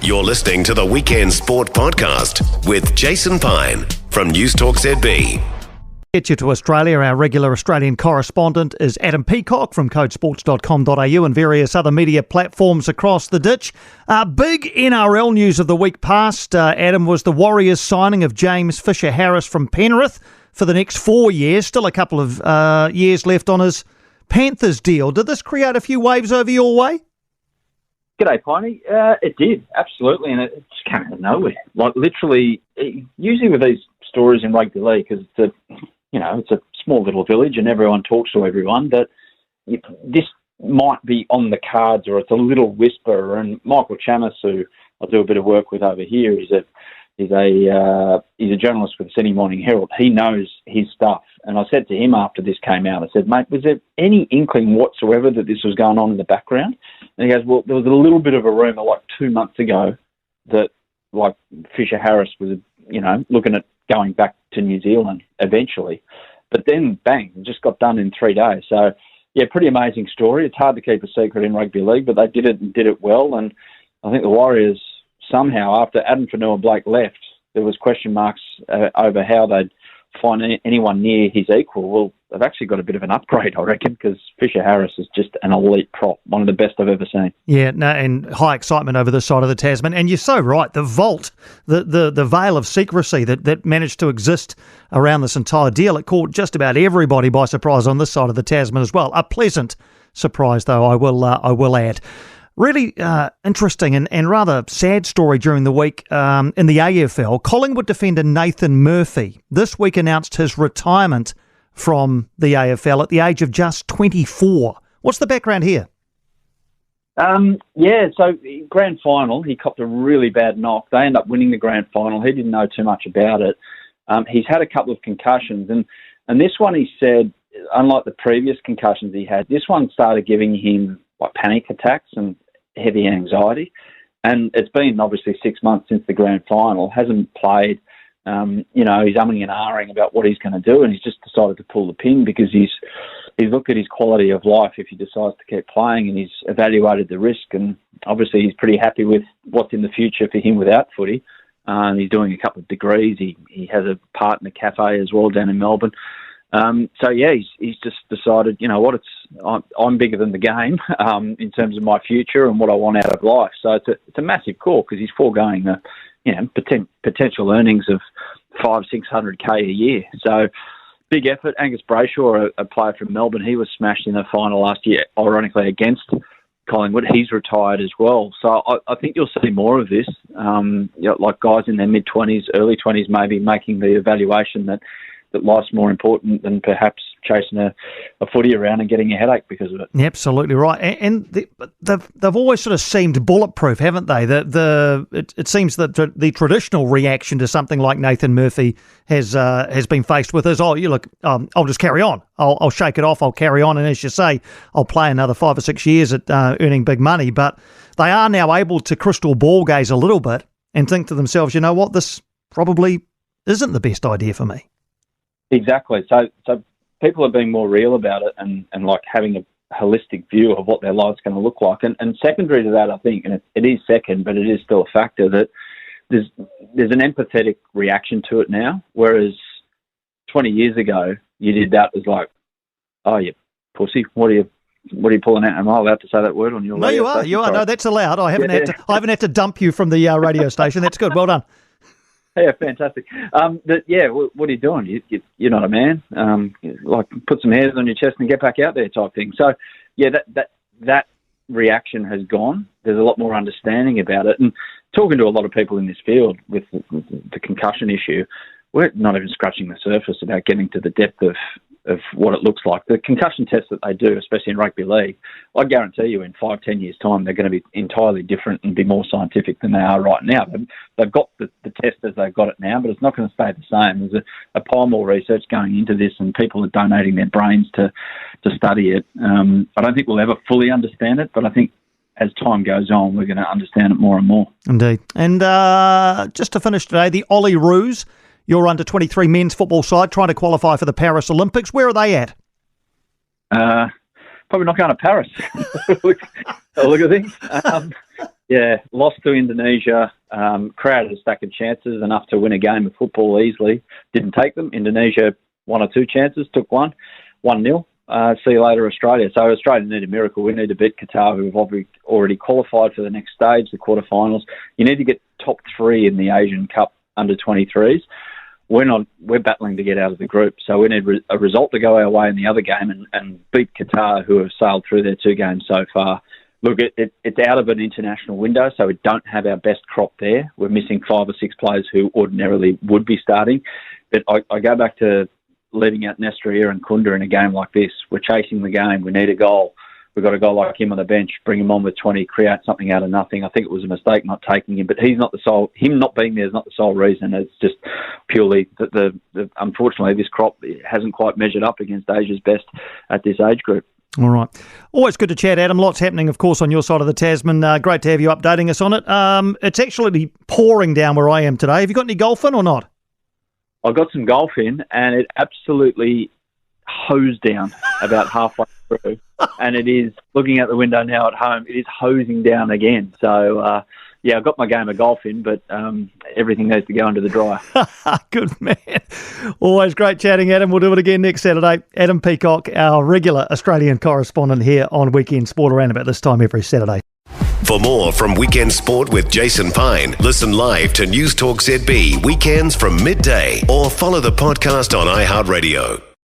You're listening to the Weekend Sport Podcast with Jason Pine from News Talk ZB. Get you to Australia. Our regular Australian correspondent is Adam Peacock from codesports.com.au and various other media platforms across the ditch. Big NRL news of the week past, Adam, was the Warriors signing of James Fisher-Harris from Penrith for the next 4 years. Still a couple of years left on his Panthers deal. Did this create a few waves over your way? G'day, Piney. It did, absolutely, and it just came out of nowhere. Like, literally, usually with these stories in rugby league, because it's a small little village and everyone talks to everyone, that this might be on the cards or it's a little whisper. And Michael Chamis, who I do a bit of work with over here, he's a journalist with the Sydney Morning Herald. He knows his stuff. And I said to him after this came out, I said, mate, was there any inkling whatsoever that this was going on in the background? And he goes, well, there was a little bit of a rumour like 2 months ago that like Fisher-Harris was, looking at going back to New Zealand eventually. But then, bang, it just got done in 3 days. So, yeah, pretty amazing story. It's hard to keep a secret in rugby league, but they did it and did it well. And I think the Warriors somehow, after Adam Peacock left, there was question marks over how they'd find anyone near his equal. Well, they've actually got a bit of an upgrade, I reckon, because Fisher-Harris is just an elite prop, one of the best I've ever seen. Yeah, no, and high excitement over this side of the Tasman. And you're so right, the vault, the veil of secrecy that managed to exist around this entire deal, it caught just about everybody by surprise on this side of the Tasman as well. A pleasant surprise, though, I will add. Really interesting and rather sad story during the week in the AFL. Collingwood defender Nathan Murphy this week announced his retirement from the AFL at the age of just 24. What's the background here? So grand final, he copped a really bad knock. They ended up winning the grand final. He didn't know too much about it. He's had a couple of concussions, and this one, he said, unlike the previous concussions he had, this one started giving him like panic attacks and heavy anxiety. And it's been obviously 6 months since the grand final, hasn't played. He's umming and ahhing about what he's going to do, and he's just decided to pull the pin because he's looked at his quality of life if he decides to keep playing, and he's evaluated the risk, and obviously he's pretty happy with what's in the future for him without footy. And he's doing a couple of degrees. He has a part in a cafe as well down in Melbourne. He's just decided, you know what, I'm bigger than the game in terms of my future and what I want out of life. So it's a massive call because he's foregoing potential earnings of 500-600K a year. So big effort. Angus Brayshaw, a player from Melbourne, he was smashed in the final last year, ironically against Collingwood. He's retired as well. So I think you'll see more of this, like guys in their mid-20s, early 20s maybe making the evaluation that life's more important than perhaps chasing a footy around and getting a headache because of it. Absolutely right. And they've always sort of seemed bulletproof, haven't they? It seems that the traditional reaction to something like Nathan Murphy has been faced with is, I'll just carry on. I'll shake it off. I'll carry on. And as you say, I'll play another 5 or 6 years at earning big money. But they are now able to crystal ball gaze a little bit and think to themselves, you know what, this probably isn't the best idea for me. Exactly. So people are being more real about it and like having a holistic view of what their life's going to look like. And secondary to that, I think, and it is second, but it is still a factor that there's an empathetic reaction to it now, whereas 20 years ago you did that as like, oh, you pussy, what are you pulling out? Am I allowed to say that word on your radio station? You are. No, that's allowed. I haven't had to dump you from the radio station. That's good. Well done. Yeah, fantastic. What are you doing? You're not a man. Put some hairs on your chest and get back out there type thing. So, yeah, that reaction has gone. There's a lot more understanding about it. And talking to a lot of people in this field with the concussion issue, we're not even scratching the surface about getting to the depth of what it looks like. The concussion tests that they do, especially in rugby league, I guarantee you in 5-10 years' time, they're going to be entirely different and be more scientific than they are right now. They've got the test as they've got it now, but it's not going to stay the same. There's a pile more research going into this, and people are donating their brains to study it. I don't think we'll ever fully understand it, but I think as time goes on, we're going to understand it more and more. Indeed. And just to finish today, the Ollie Roos, your under-23 men's football side, trying to qualify for the Paris Olympics. Where are they at? Probably not going to Paris. Look at things. Yeah, lost to Indonesia, created a stack of chances, enough to win a game of football easily. Didn't take them. Indonesia, 1 or 2 chances, took 1-0. See you later, Australia. So Australia need a miracle. We need to beat Qatar, who have already qualified for the next stage, the quarterfinals. You need to get top 3 in the Asian Cup under-23s. We're battling to get out of the group, so we need a result to go our way in the other game and beat Qatar, who have sailed through their 2 games so far. Look, it's out of an international window, so we don't have our best crop there. We're missing 5 or 6 players who ordinarily would be starting. But I go back to leaving out Nestor and Kunda in a game like this. We're chasing the game. We need a goal. We've got a guy like him on the bench, bring him on with 20, create something out of nothing. I think it was a mistake not taking him, but he's not the sole. Him not being there is not the sole reason. It's just purely that unfortunately this crop hasn't quite measured up against Asia's best at this age group. All right. Always good to chat, Adam. Lots happening, of course, on your side of the Tasman. Great to have you updating us on it. It's actually pouring down where I am today. Have you got any golf in or not? I got some golf in, and it absolutely hosed down about halfway through. And it is, looking out the window now at home, it is hosing down again. So, I got my game of golf in, but everything needs to go under the dryer. Good man. Always great chatting, Adam. We'll do it again next Saturday. Adam Peacock, our regular Australian correspondent here on Weekend Sport around about this time every Saturday. For more from Weekend Sport with Jason Pine, listen live to News Talk ZB weekends from midday or follow the podcast on iHeartRadio.